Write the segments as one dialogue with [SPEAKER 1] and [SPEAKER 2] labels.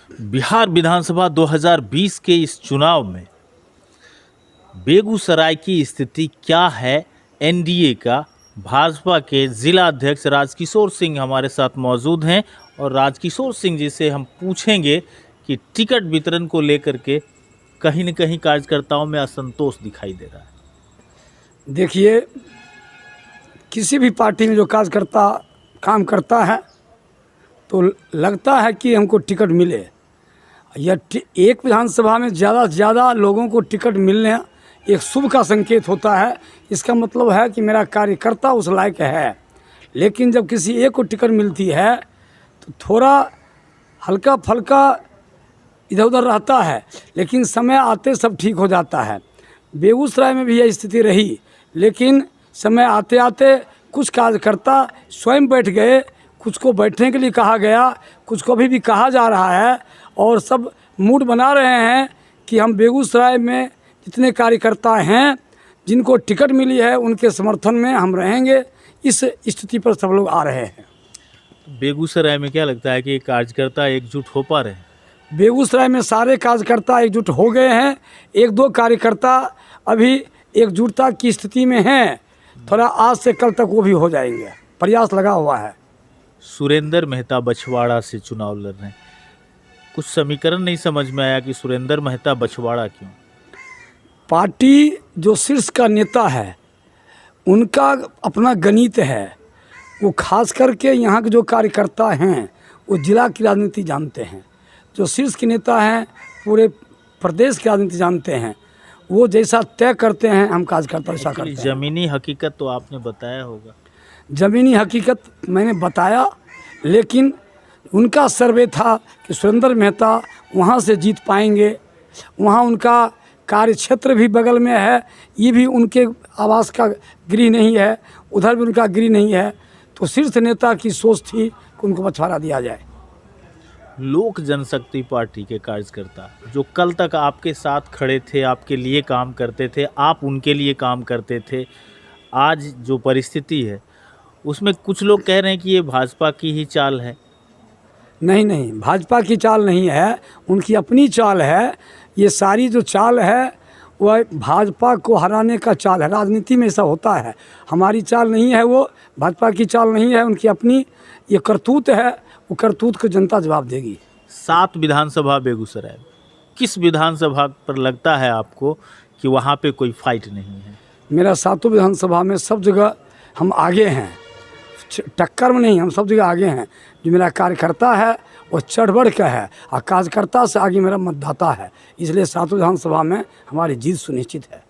[SPEAKER 1] बिहार विधानसभा 2020 के इस चुनाव में बेगूसराय की स्थिति क्या है। एनडीए का भाजपा के जिला अध्यक्ष राजकिशोर सिंह हमारे साथ मौजूद हैं और राजकिशोर सिंह जी से हम पूछेंगे कि टिकट वितरण को लेकर के कहीं न कहीं कार्यकर्ताओं में असंतोष दिखाई दे रहा है।
[SPEAKER 2] देखिए, किसी भी पार्टी में जो कार्यकर्ता काम करता है तो लगता है कि हमको टिकट मिले। या एक विधानसभा में ज़्यादा से ज़्यादा लोगों को टिकट मिलने एक शुभ का संकेत होता है। इसका मतलब है कि मेरा कार्यकर्ता उस लायक है। लेकिन जब किसी एक को टिकट मिलती है तो थोड़ा हल्का फल्का इधर उधर रहता है, लेकिन समय आते सब ठीक हो जाता है। बेगूसराय में भी यह स्थिति रही, लेकिन समय आते आते कुछ कार्यकर्ता स्वयं बैठ गए, कुछ को बैठने के लिए कहा गया, कुछ को अभी भी कहा जा रहा है और सब मूड बना रहे हैं कि हम बेगूसराय में जितने कार्यकर्ता हैं जिनको टिकट मिली है उनके समर्थन में हम रहेंगे। इस स्थिति पर सब लोग आ रहे हैं।
[SPEAKER 1] बेगूसराय में क्या लगता है कि कार्यकर्ता एकजुट हो पा रहे हैं?
[SPEAKER 2] बेगूसराय में सारे कार्यकर्ता एकजुट हो गए हैं। एक दो कार्यकर्ता अभी एकजुटता की स्थिति में हैं, थोड़ा आज से कल तक वो भी हो जाएंगे, प्रयास लगा हुआ है।
[SPEAKER 1] सुरेंद्र मेहता बछवाड़ा से चुनाव लड़ रहे हैं। कुछ समीकरण नहीं समझ में आया कि सुरेंद्र मेहता बछवाड़ा क्यों?
[SPEAKER 2] पार्टी जो शीर्ष का नेता है उनका अपना गणित है। वो खास करके यहाँ के जो कार्यकर्ता हैं वो जिला की राजनीति जानते हैं। जो शीर्ष के नेता हैं पूरे प्रदेश की राजनीति जानते हैं। वो जैसा तय करते हैं हम कार्यकर्ता ऐसा करते हैं।
[SPEAKER 1] जमीनी हकीकत तो आपने बताया होगा।
[SPEAKER 2] ज़मीनी हकीकत मैंने बताया, लेकिन उनका सर्वे था कि सुरेंद्र मेहता वहाँ से जीत पाएंगे। वहाँ उनका कार्य क्षेत्र भी बगल में है, ये भी उनके आवास का गृह नहीं है, उधर भी उनका गृह नहीं है। तो शीर्ष नेता की सोच थी कि उनको बछवाड़ा दिया जाए।
[SPEAKER 1] लोक जनशक्ति पार्टी के कार्यकर्ता जो कल तक आपके साथ खड़े थे, आपके लिए काम करते थे, आप उनके लिए काम करते थे, आज जो परिस्थिति है उसमें कुछ लोग कह रहे हैं कि ये भाजपा की ही चाल है।
[SPEAKER 2] नहीं, भाजपा की चाल नहीं है, उनकी अपनी चाल है। ये सारी जो चाल है वह भाजपा को हराने का चाल है। राजनीति में ऐसा होता है। हमारी चाल नहीं है, वो भाजपा की चाल नहीं है, उनकी अपनी ये करतूत है। वो करतूत को जनता जवाब देगी।
[SPEAKER 1] 7 विधानसभा बेगूसराय, किस विधानसभा पर लगता है आपको कि वहाँ पे कोई फाइट नहीं है?
[SPEAKER 2] मेरा 7 विधानसभा में सब जगह हम आगे हैं, टक्कर में नहीं, हम सब जगह आगे हैं। जो मेरा कार्यकर्ता है वो चढ़ बढ़ के है और कार्यकर्ता से आगे मेरा मतदाता है, इसलिए 7 विधानसभा में हमारी जीत सुनिश्चित है।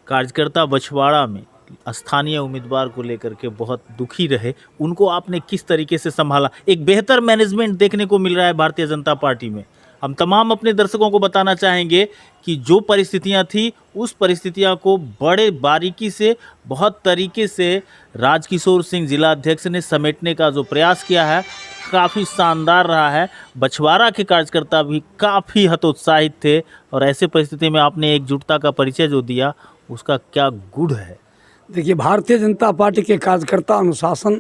[SPEAKER 1] कार्यकर्ता बछवाड़ा में स्थानीय उम्मीदवार को लेकर के बहुत दुखी रहे, उनको आपने किस तरीके से संभाला? एक बेहतर मैनेजमेंट देखने को मिल रहा है भारतीय जनता पार्टी में। हम तमाम अपने दर्शकों को बताना चाहेंगे कि जो परिस्थितियां थी उस परिस्थितियां को बड़े बारीकी से, बहुत तरीके से राजकिशोर सिंह जिला अध्यक्ष ने समेटने का जो प्रयास किया है काफ़ी शानदार रहा है। बछवाड़ा के कार्यकर्ता भी काफ़ी हतोत्साहित थे और ऐसे परिस्थिति में आपने एकजुटता का परिचय जो दिया उसका क्या गुण है?
[SPEAKER 2] देखिए, भारतीय जनता पार्टी के कार्यकर्ता अनुशासन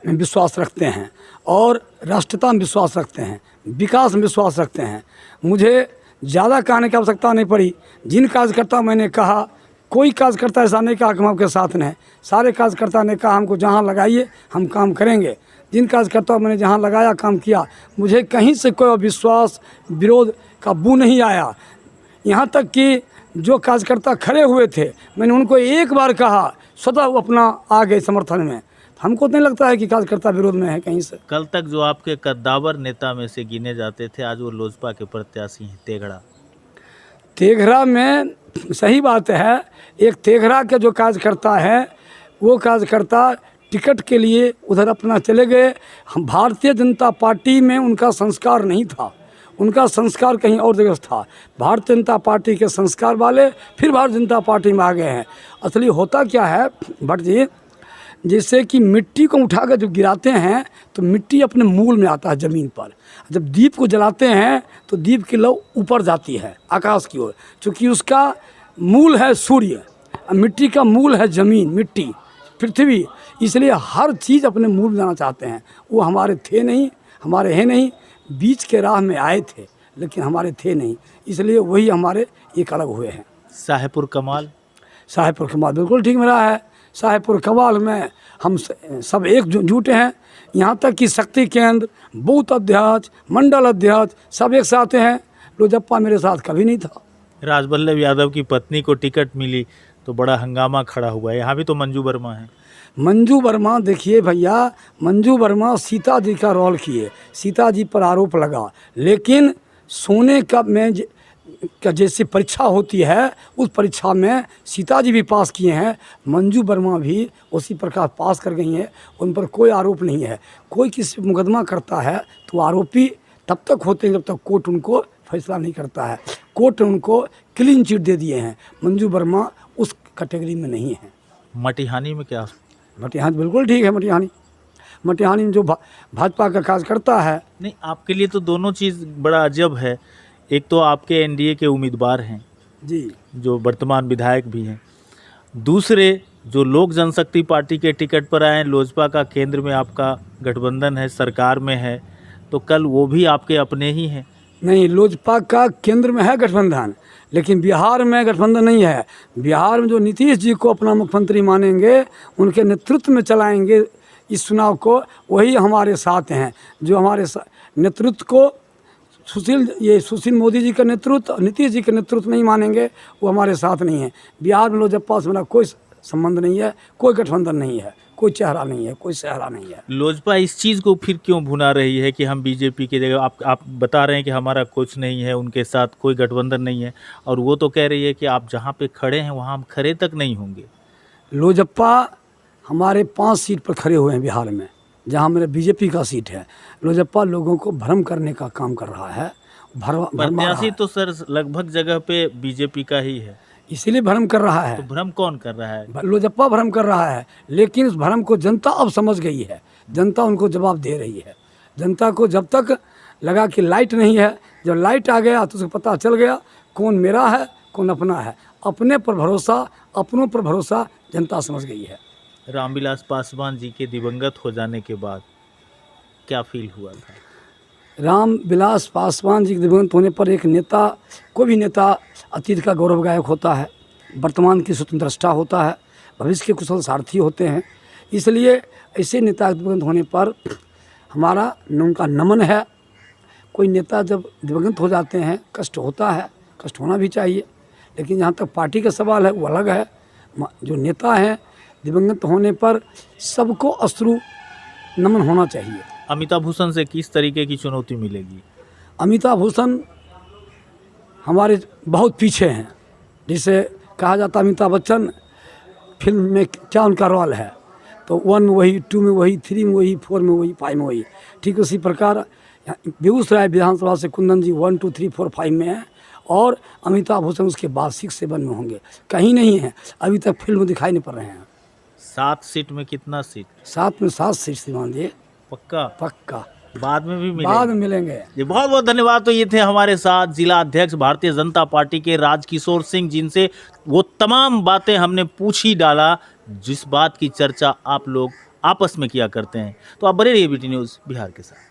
[SPEAKER 2] में विश्वास रखते हैं और राष्ट्रीयता में विश्वास रखते हैं, विकास में विश्वास रखते हैं। मुझे ज़्यादा कहने की आवश्यकता नहीं पड़ी। जिन कार्यकर्ता मैंने कहा, कोई कार्यकर्ता ऐसा नहीं कहा कि हम आपके साथ हैं। सारे कार्यकर्ता ने कहा हमको जहाँ लगाइए हम काम करेंगे। जिन कार्यकर्ताओं मैंने जहाँ लगाया काम किया, मुझे कहीं से कोई अविश्वास विरोध का बू नहीं आया। यहाँ तक कि जो कार्यकर्ता खड़े हुए थे मैंने उनको एक बार कहा, स्वतः वो अपना आ गए समर्थन में। हमको नहीं लगता है कि कार्यकर्ता विरोध में है कहीं से।
[SPEAKER 1] कल तक जो आपके कद्दावर नेता में से गिने जाते थे आज वो लोजपा के प्रत्याशी हैं। तेघड़ा
[SPEAKER 2] में सही बात है, एक तेघड़ा के जो कार्यकर्ता है वो कार्यकर्ता टिकट के लिए उधर अपना चले गए। हम भारतीय जनता पार्टी में उनका संस्कार नहीं था, उनका संस्कार कहीं और जगह था। भारतीय जनता पार्टी के संस्कार वाले फिर भारतीय जनता पार्टी में आ गए हैं। असली होता क्या है भट्ट जी, जैसे कि मिट्टी को उठाकर जब गिराते हैं तो मिट्टी अपने मूल में आता है ज़मीन पर। जब दीप को जलाते हैं तो दीप की लौ ऊपर जाती है आकाश की ओर, क्योंकि उसका मूल है सूर्य, मिट्टी का मूल है ज़मीन, मिट्टी, पृथ्वी। इसलिए हर चीज़ अपने मूल में जाना चाहते हैं। वो हमारे थे नहीं, हमारे हैं नहीं, बीच के राह में आए थे, लेकिन हमारे थे नहीं, इसलिए वही हमारे एक अलग हुए हैं।
[SPEAKER 1] साहेबपुर कमाल,
[SPEAKER 2] साहेबपुर कमाल बिल्कुल ठीक मिला है। साहेबपुर कमाल में हम सब एक जुटे हैं, यहाँ तक कि शक्ति केंद्र, बूथ अध्यक्ष, मंडल अध्यक्ष सब एक साथ हैं। लोजप्पा मेरे साथ कभी नहीं था।
[SPEAKER 1] राजवल्लभ यादव की पत्नी को टिकट मिली तो बड़ा हंगामा खड़ा हुआ है। यहाँ भी तो मंजू वर्मा है।
[SPEAKER 2] मंजू वर्मा देखिए भैया, मंजू वर्मा सीता जी का रोल किए, सीता जी पर आरोप लगा, लेकिन सोने का में का जैसी परीक्षा होती है उस परीक्षा में सीता जी भी पास किए हैं, मंजू वर्मा भी उसी प्रकार पास कर गई हैं। उन पर कोई आरोप नहीं है। कोई किसी पर मुकदमा करता है तो आरोपी तब तक होते हैं जब तक कोर्ट उनको फैसला नहीं करता है। कोर्ट ने उनको क्लीन चिट दे दिए हैं। मंजू वर्मा उस कैटेगरी में नहीं है।
[SPEAKER 1] मटिहानी में क्या?
[SPEAKER 2] मटिहानी बिल्कुल ठीक है। मटिहानी में जो भाजपा का काज करता है।
[SPEAKER 1] नहीं, आपके लिए तो दोनों चीज़ बड़ा अजब है। एक तो आपके एनडीए के उम्मीदवार हैं
[SPEAKER 2] जी,
[SPEAKER 1] जो वर्तमान विधायक भी हैं, दूसरे जो लोक जनशक्ति पार्टी के टिकट पर आए हैं, लोजपा का केंद्र में आपका गठबंधन है, सरकार में है, तो कल वो भी आपके अपने ही हैं।
[SPEAKER 2] नहीं, लोजपा का केंद्र में है गठबंधन, लेकिन बिहार में गठबंधन नहीं है। बिहार में जो नीतीश जी को अपना मुख्यमंत्री मानेंगे, उनके नेतृत्व में चलाएंगे इस चुनाव को, वही हमारे साथ हैं। जो हमारे नेतृत्व को सुशील मोदी जी का नेतृत्व, नीतीश जी के नेतृत्व नहीं मानेंगे, वो हमारे साथ नहीं है। बिहार में लोजपा से मेरा कोई संबंध नहीं है, कोई गठबंधन नहीं है, कोई चेहरा नहीं है, कोई सेहरा नहीं है।
[SPEAKER 1] लोजपा इस चीज़ को फिर क्यों भुना रही है कि हम बीजेपी की जगह, आप बता रहे हैं कि हमारा कुछ नहीं है, उनके साथ कोई गठबंधन नहीं है, और वो तो कह रही है कि आप जहाँ पे खड़े हैं वहाँ हम खड़े तक नहीं होंगे।
[SPEAKER 2] लोजपा हमारे 5 सीट पर खड़े हुए हैं बिहार में, जहाँ मेरा बीजेपी का सीट है। लोजपा लोगों को भ्रम करने का काम कर रहा है।
[SPEAKER 1] प्रत्याशी तो सर लगभग जगह पे बीजेपी का ही है,
[SPEAKER 2] इसीलिए भ्रम कर रहा है।
[SPEAKER 1] तो भ्रम कौन कर रहा है?
[SPEAKER 2] लोजपा भ्रम कर रहा है, लेकिन उस भ्रम को जनता अब समझ गई है। जनता उनको जवाब दे रही है। जनता को जब तक लगा कि लाइट नहीं है, जब लाइट आ गया तो उसे पता चल गया कौन मेरा है कौन अपना है। अपने पर भरोसा, अपनों पर भरोसा जनता समझ गई है।
[SPEAKER 1] रामविलास पासवान जी के दिवंगत हो जाने के बाद क्या फील हुआ था?
[SPEAKER 2] रामविलास पासवान जी के दिवंगत होने पर एक नेता, कोई भी नेता अतीत का गौरव गायक होता है, वर्तमान की स्वतंत्रता होता है, भविष्य के कुशल सारथी होते हैं। इसलिए ऐसे नेता के दिवंगत होने पर हमारा उनका नमन है। कोई नेता जब दिवंगत हो जाते हैं कष्ट होता है, कष्ट होना भी चाहिए, लेकिन जहाँ तक पार्टी का सवाल है वो अलग है। जो नेता हैं दिवंगत होने पर सबको अश्रु नमन होना चाहिए।
[SPEAKER 1] अमिताभ भूषण से किस तरीके की चुनौती मिलेगी?
[SPEAKER 2] अमिताभ भूषण हमारे बहुत पीछे हैं। जिसे कहा जाता है अमिताभ बच्चन फिल्म में क्या उनका रोल है, तो 1 में वही, 2 में वही, 3 में वही, 4 में वही, 5 में वही। ठीक उसी प्रकार बेगूसराय विधानसभा से कुंदन जी 1, 2, 3, 4, 5 में हैं, और अमिताभ भूषण उसके बाद 6, 7 में होंगे। कहीं नहीं है, अभी तक फिल्म दिखाई नहीं पड़ रहे हैं।
[SPEAKER 1] 7 सीट में कितना सीट?
[SPEAKER 2] 7 में 7 सीट श्रीमान जी,
[SPEAKER 1] पक्का?
[SPEAKER 2] पक्का।
[SPEAKER 1] बाद में भी मिलेंगे?
[SPEAKER 2] बाद में मिलेंगे
[SPEAKER 1] जी, बहुत बहुत धन्यवाद। तो ये थे हमारे साथ जिला अध्यक्ष भारतीय जनता पार्टी के राजकिशोर सिंह, जिनसे वो तमाम बातें हमने पूछ ही डाला जिस बात की चर्चा आप लोग आपस में किया करते हैं। तो आप बने रहिए बीटी न्यूज़ बिहार के साथ।